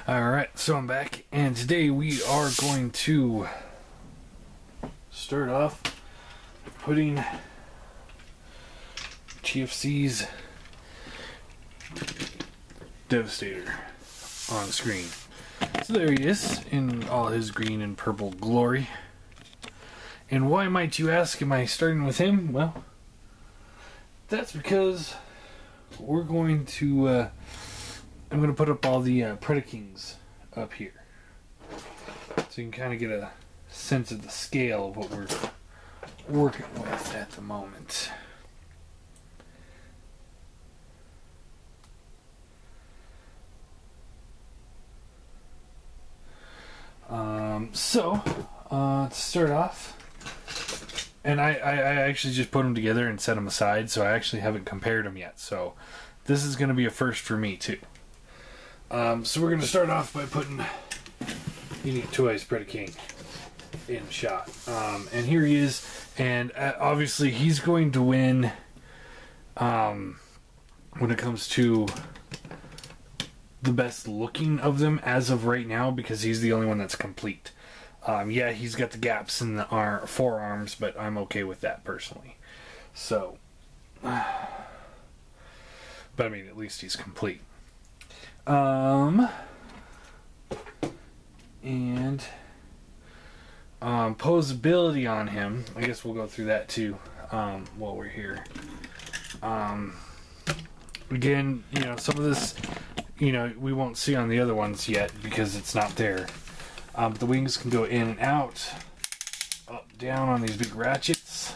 Alright, so I'm back, and today we are going to start off putting TFC's Devastator on screen. So there he is, in all his green and purple glory. And why might you ask, am I starting with him? Well, that's because we're going to, I'm going to put up all the Predakings up here. So you can kind of get a sense of the scale of what we're working with at the moment. To start off, and I actually just put them together and set them aside, so I actually haven't compared them yet. So this is going to be a first for me too. So we're going to start off by putting Unique Toys Predaking in shot. And here he is, and obviously he's going to win when it comes to the best looking of them as of right now, because he's the only one that's complete. Yeah, he's got the gaps in the forearms, but I'm okay with that personally. So, but I mean, at least he's complete. And posability on him, I guess we'll go through that too while we're here. Again, you know, some of this, you know, we won't see on the other ones yet because it's not there. But the wings can go in and out, up, down on these big ratchets.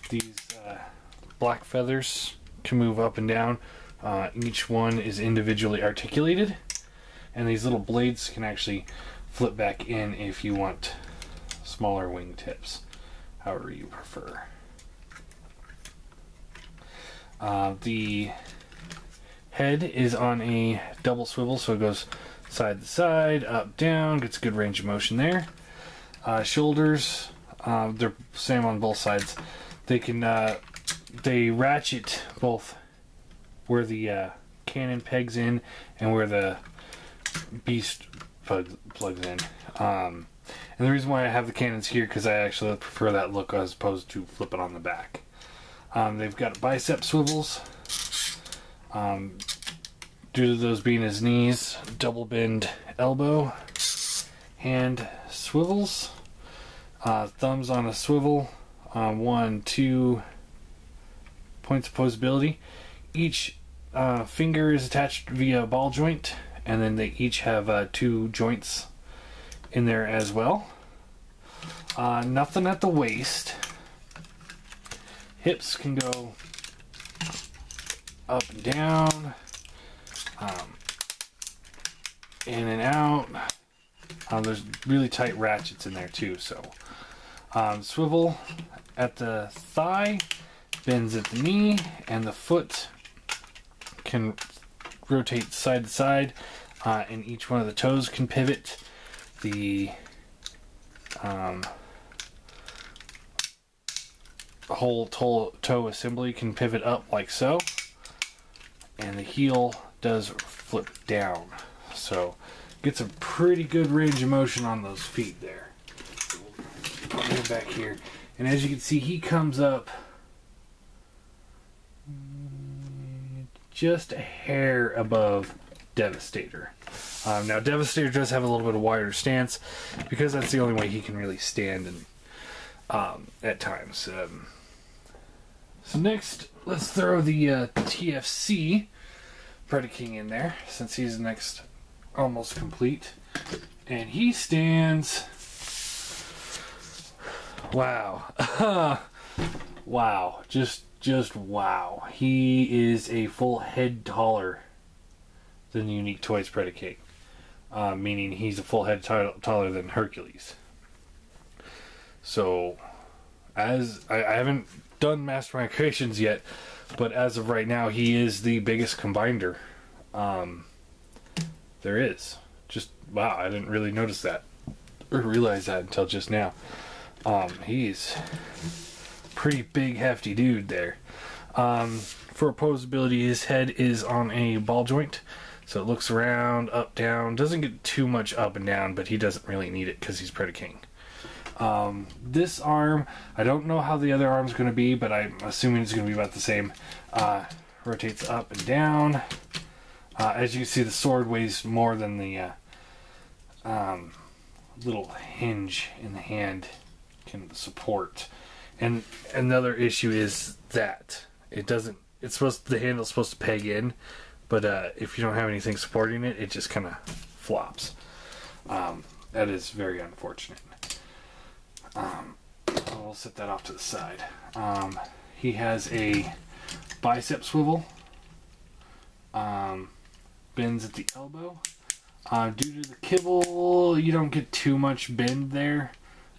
These black feathers can move up and down. Each one is individually articulated, and these little blades can actually flip back in if you want smaller wing tips, however you prefer. The head is on a double swivel, so it goes side to side, up, down, gets a good range of motion there. Shoulders, they're same on both sides. They can they ratchet both where the cannon pegs in and where the beast plugs in. And the reason why I have the cannons here, because I actually prefer that look as opposed to flipping on the back. They've got bicep swivels. Due to those being his knees, double bend elbow, hand swivels, thumbs on a swivel, 1, 2 points of posability. Each finger is attached via a ball joint, and then they each have 2 joints in there as well. Nothing at the waist. Hips can go up and down, in and out. There's really tight ratchets in there too. So swivel at the thigh, bends at the knee, and the foot can rotate side to side, and each one of the toes can pivot. The whole toe assembly can pivot up like so, and the heel does flip down, so gets a pretty good range of motion on those feet there. Put him back here, and as you can see, he comes up just a hair above Devastator. Now Devastator does have a little bit of wider stance because that's the only way he can really stand and at times. So next, let's throw the TFC Predaking in there, since he's next almost complete. And he stands... Wow. Wow. Just wow. He is a full head taller than the Unique Toys Predaking. Meaning he's a full head taller than Hercules. So, as I haven't done Mastermind Creations yet, but as of right now, he is the biggest combiner there is. Just wow, I didn't really notice that or realize that until just now. He's pretty big, hefty dude there. For opposability, his head is on a ball joint, so it looks around, up, down. Doesn't get too much up and down, but he doesn't really need it because he's Predaking. This arm, I don't know how the other arm's going to be, but I'm assuming it's going to be about the same. Rotates up and down. As you can see, the sword weighs more than the little hinge in the hand can support. And another issue is that it doesn't. The handle's supposed to peg in, but if you don't have anything supporting it, it just kind of flops. That is very unfortunate. I'll set that off to the side. He has a bicep swivel. Bends at the elbow. Due to the kibble, you don't get too much bend there.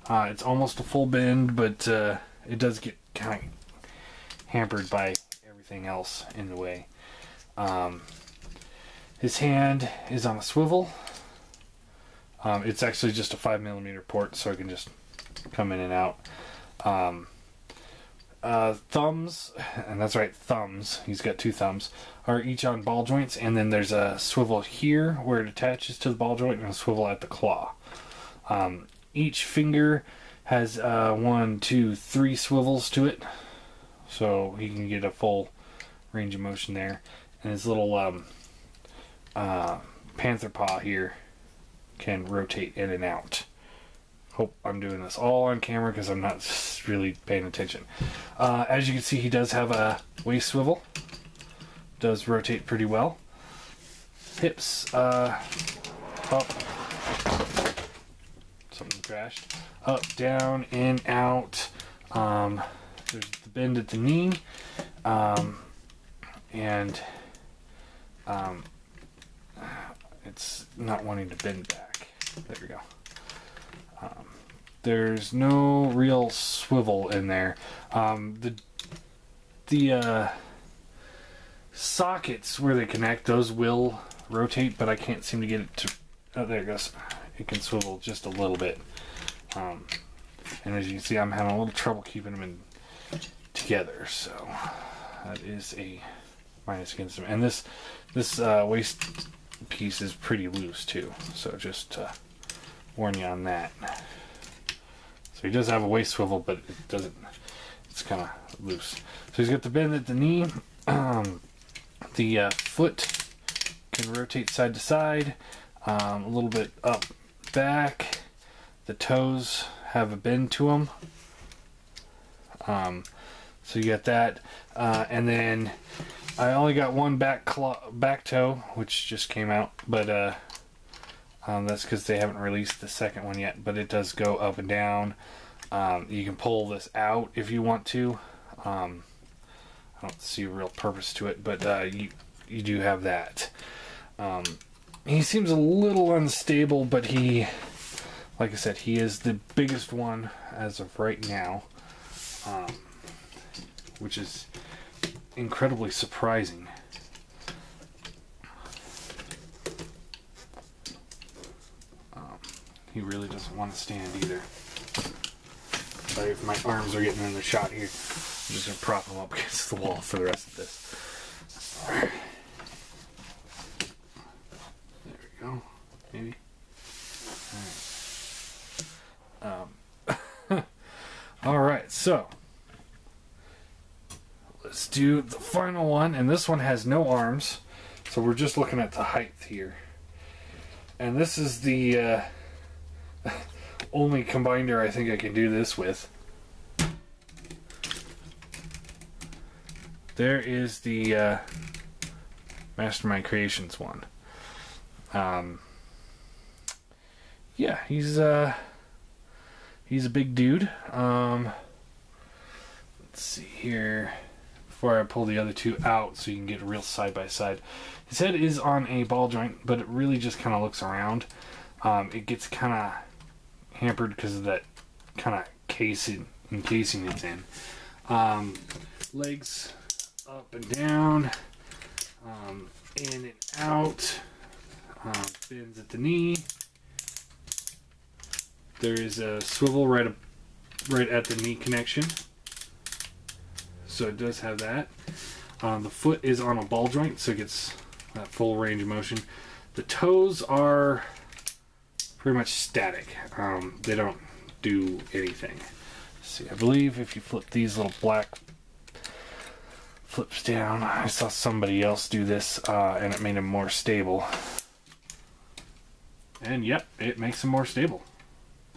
It's almost a full bend, but it does get kind of hampered by everything else in the way. His hand is on a swivel. It's actually just a 5mm port, so it can just come in and out. Thumbs, and that's right, thumbs, he's got 2 thumbs, are each on ball joints, and then there's a swivel here where it attaches to the ball joint and a swivel at the claw. Each finger has 1, 2, 3 swivels to it, so he can get a full range of motion there. And his little panther paw here can rotate in and out. Hope I'm doing this all on camera because I'm not really paying attention. As you can see, he does have a waist swivel. Does rotate pretty well. Hips up. Something crashed. Up, down, in, out. There's the bend at the knee. And it's not wanting to bend back. There we go. There's no real swivel in there. The sockets where they connect, those will rotate, but I can't seem to get it to... Oh, there it goes. It can swivel just a little bit. And as you can see, I'm having a little trouble keeping them in together, so that is a minus against them. And this waist piece is pretty loose too, so just to warn you on that. So he does have a waist swivel, but it doesn't, it's kind of loose. So he's got the bend at the knee. The foot can rotate side to side, a little bit up, back. The toes have a bend to them. So you got that. And then I only got one back toe, which just came out, but that's because they haven't released the second one yet, but it does go up and down. You can pull this out if you want to. I don't see a real purpose to it, but you do have that. He seems a little unstable, but he, like I said, he is the biggest one as of right now, which is incredibly surprising. He really doesn't want to stand either. Sorry if my arms are getting in the shot here. I'm just going to prop him up against the wall for the rest of this. There we go. Maybe. Alright. Alright, so let's do the final one, and this one has no arms, so we're just looking at the height here. And this is the only combiner I think I can do this with. There is the Mastermind Creations one. Yeah, he's a big dude. Let's see here. Before I pull the other two out so you can get a real side by side. His head is on a ball joint, but it really just kind of looks around. It gets kind of hampered because of that kind of encasing it's in. Legs up and down, in and out, bends at the knee. There is a swivel right at the knee connection, so it does have that. The foot is on a ball joint, so it gets that full range of motion. The toes are pretty much static. They don't do anything. Let's see, I believe if you flip these little black flips down, I saw somebody else do this, and it made them more stable. And yep, it makes them more stable.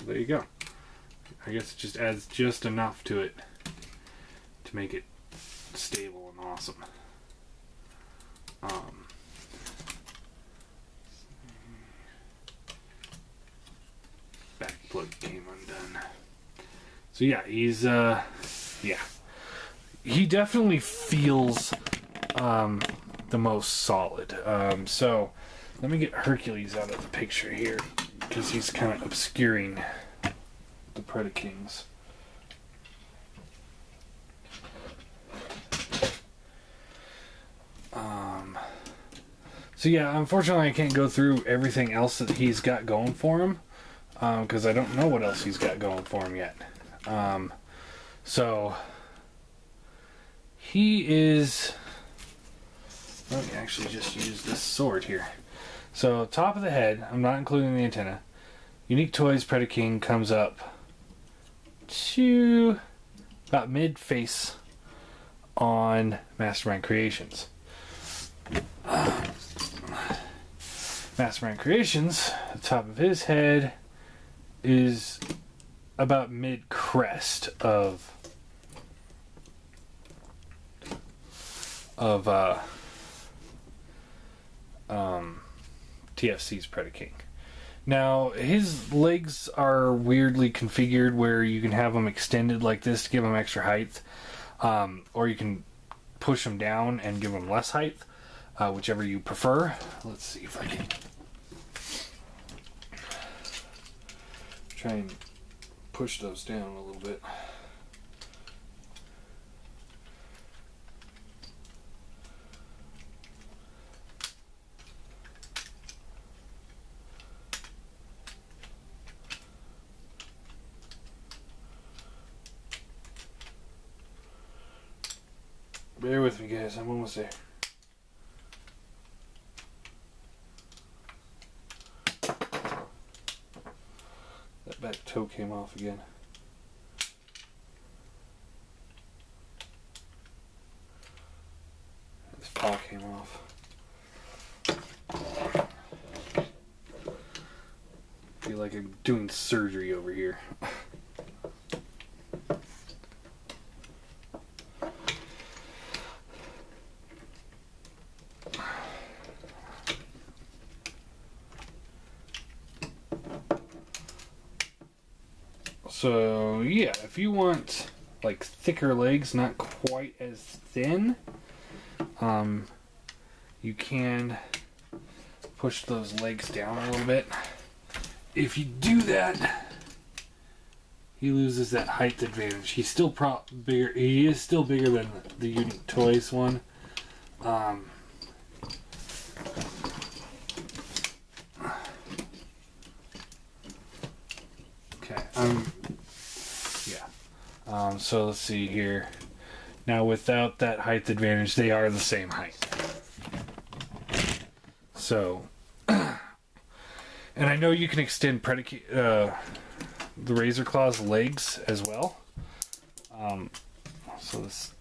There you go. I guess it just adds just enough to it to make it stable and awesome. Back plug came undone. So yeah, he's yeah. He definitely feels the most solid. So let me get Hercules out of the picture here, because he's kind of obscuring the Predakings. So yeah, unfortunately I can't go through everything else that he's got going for him, because I don't know what else he's got going for him yet. So he is... Let me actually just use this sword here. So top of the head, I'm not including the antenna. Unique Toys Predaking comes up to about mid-face on Mastermind Creations. Mastermind Creations, the top of his head is about mid-crest of TFC's Predaking. Now, his legs are weirdly configured where you can have them extended like this to give them extra height, or you can push them down and give them less height, whichever you prefer. Let's see if I can try and push those down a little bit. Bear with me, guys. I'm almost there. That back toe came off again. This paw came off. Feel like I'm doing surgery over here. So yeah, if you want like thicker legs, not quite as thin, you can push those legs down a little bit. If you do that, he loses that height advantage. He's still bigger. He is still bigger than the Unique Toys one. Okay. So let's see here. Now without that height advantage, they are the same height. So, and I know you can extend the Razor Claw's legs as well. So let's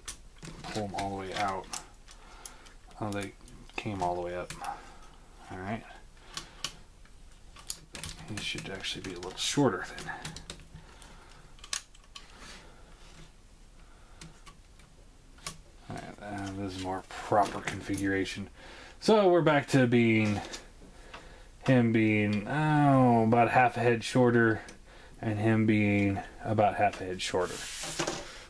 pull them all the way out. Oh, they came all the way up. Alright. He should actually be a little shorter then. Alright, this is more proper configuration. So we're back to him being about half a head shorter, and him being about half a head shorter.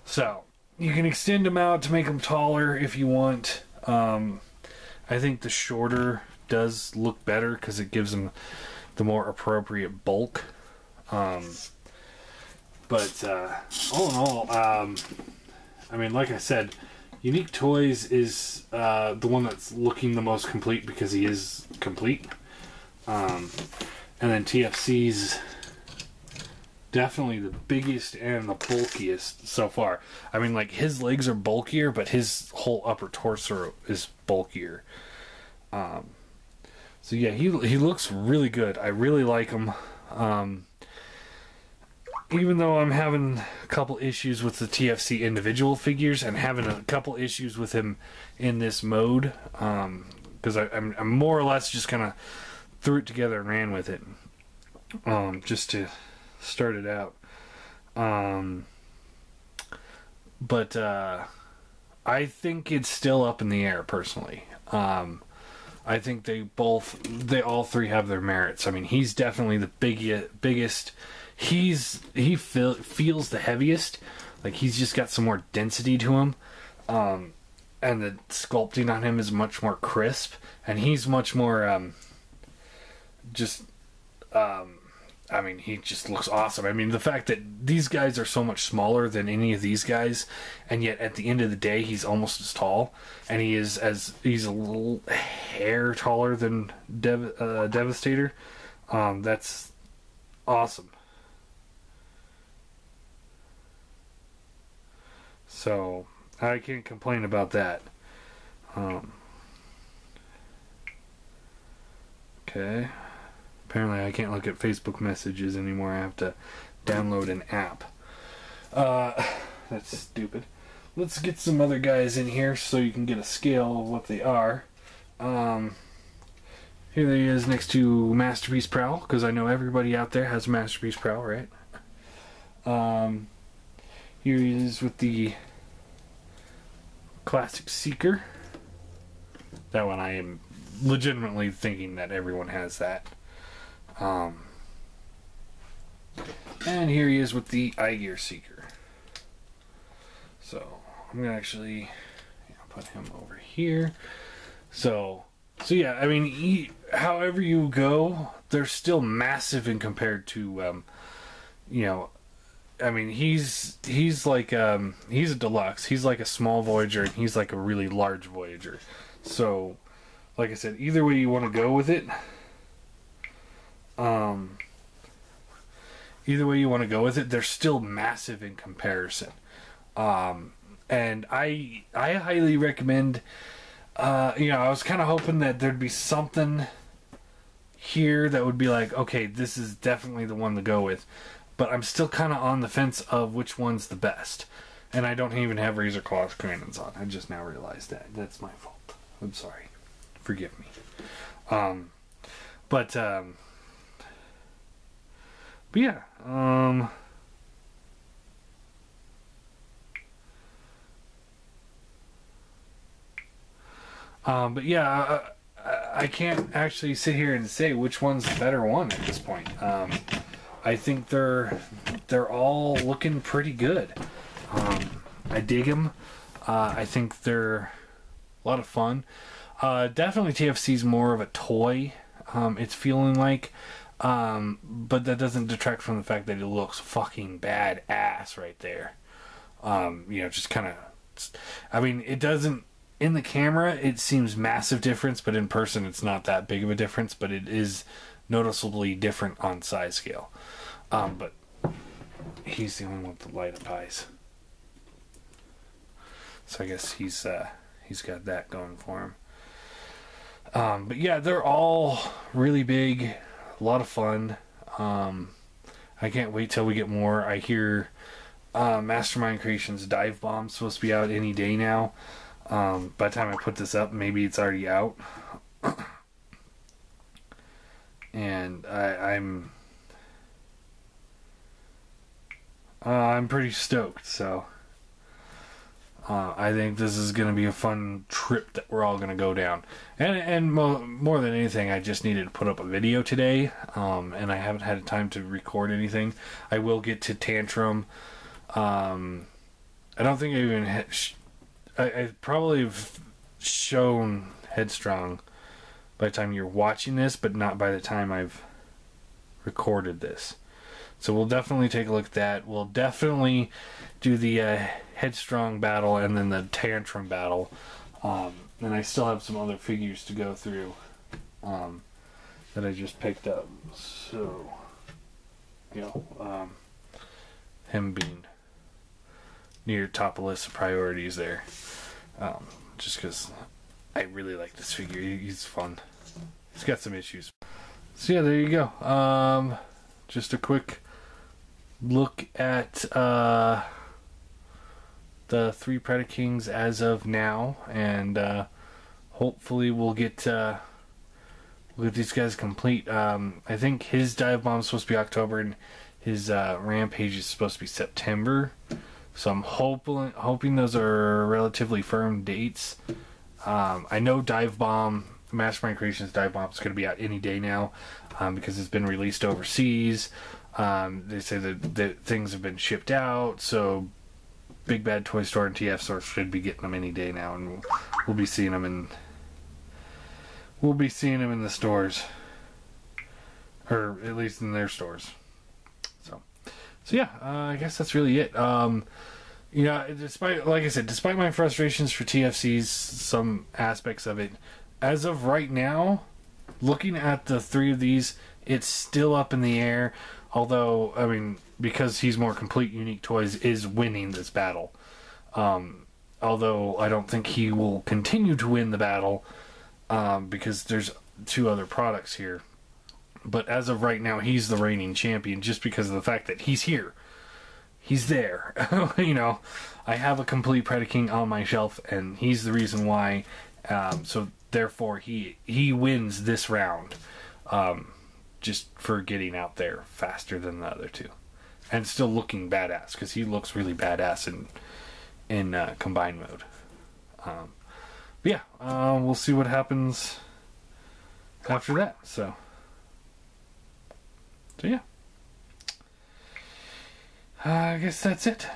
So you can extend them out to make them taller if you want. I think the shorter does look better because it gives them the more appropriate bulk. But all in all, I mean, like I said, Unique Toys is the one that's looking the most complete because he is complete. And then TFC's definitely the biggest and the bulkiest so far. I mean, like, his legs are bulkier, but his whole upper torso is bulkier. So yeah, he looks really good. I really like him. Even though I'm having a couple issues with the TFC individual figures and having a couple issues with him in this mode, because I'm more or less just kind of threw it together and ran with it, just to start it out. But I think it's still up in the air, personally. I think they all three have their merits. I mean, he's definitely the biggest. He feels the heaviest. Like, he's just got some more density to him. And the sculpting on him is much more crisp. And he's much more, I mean, he just looks awesome. I mean, the fact that these guys are so much smaller than any of these guys, and yet at the end of the day, he's almost as tall. And he's a little hair taller than Devastator. That's awesome. So, I can't complain about that. Okay. Apparently I can't look at Facebook messages anymore. I have to download an app. That's stupid. Let's get some other guys in here so you can get a scale of what they are. Here he is next to Masterpiece Prowl, because I know everybody out there has Masterpiece Prowl, right? Here he is with the Classic Seeker. That one I am legitimately thinking that everyone has that. And here he is with the Eye Gear Seeker. So I'm gonna actually put him over here. So yeah, I mean, however you go, they're still massive in compared to, I mean, he's like, he's a deluxe. He's like a small Voyager, and he's like a really large Voyager. So, like I said, either way you want to go with it, they're still massive in comparison. And I highly recommend, I was kind of hoping that there'd be something here that would be like, okay, this is definitely the one to go with. But I'm still kind of on the fence of which one's the best. And I don't even have Razor Claw cannons on. I just now realized that. That's my fault. I'm sorry. Forgive me. But yeah. But yeah, I can't actually sit here and say which one's the better one at this point. I think they're all looking pretty good. I dig them. I think they're a lot of fun. Definitely TFC's more of a toy. It's feeling like, but that doesn't detract from the fact that it looks fucking badass right there. Just kind of. I mean, it doesn't. In the camera, it seems massive difference, but in person, it's not that big of a difference. But it is noticeably different on size scale. But he's the only one with the light up eyes. So I guess he's got that going for him. But yeah, they're all really big, a lot of fun. I can't wait till we get more. I hear Mastermind Creations Dive Bomb's supposed to be out any day now. By the time I put this up, maybe it's already out. And I'm pretty stoked, so I think this is going to be a fun trip that we're all going to go down. And more than anything, I just needed to put up a video today, and I haven't had time to record anything. I will get to Tantrum. I don't think I even I probably have shown Headstrong by the time you're watching this, but not by the time I've recorded this. So we'll definitely take a look at that. We'll definitely do the Headstrong battle and then the Tantrum battle. And I still have some other figures to go through that I just picked up. So, him being near top of the list of priorities there. Just because I really like this figure. He's fun. He's got some issues. So yeah, there you go. Just a quick look at the 3 Predakings as of now, and hopefully we'll get these guys complete. I think his dive bomb is supposed to be October, and his rampage is supposed to be September. So I'm hoping those are relatively firm dates. I know Dive Bomb, Mastermind Creations Dive Bomb is going to be out any day now, because it's been released overseas. They say that things have been shipped out, so Big Bad Toy Store and TF Store should be getting them any day now, and we'll be seeing them in the stores, or at least in their stores. So yeah, I guess that's really it. You know, despite my frustrations for TFCs, some aspects of it, as of right now, looking at the 3 of these, it's still up in the air. Although, I mean, because he's more complete, Unique Toys is winning this battle. Although I don't think he will continue to win the battle, because there's 2 other products here. But as of right now, he's the reigning champion just because of the fact that he's here. He's there. You know, I have a complete Predaking on my shelf, and he's the reason why. So therefore, he wins this round, just for getting out there faster than the other 2, and still looking badass, because he looks really badass in combined mode. But yeah, we'll see what happens after that. So yeah, I guess that's it.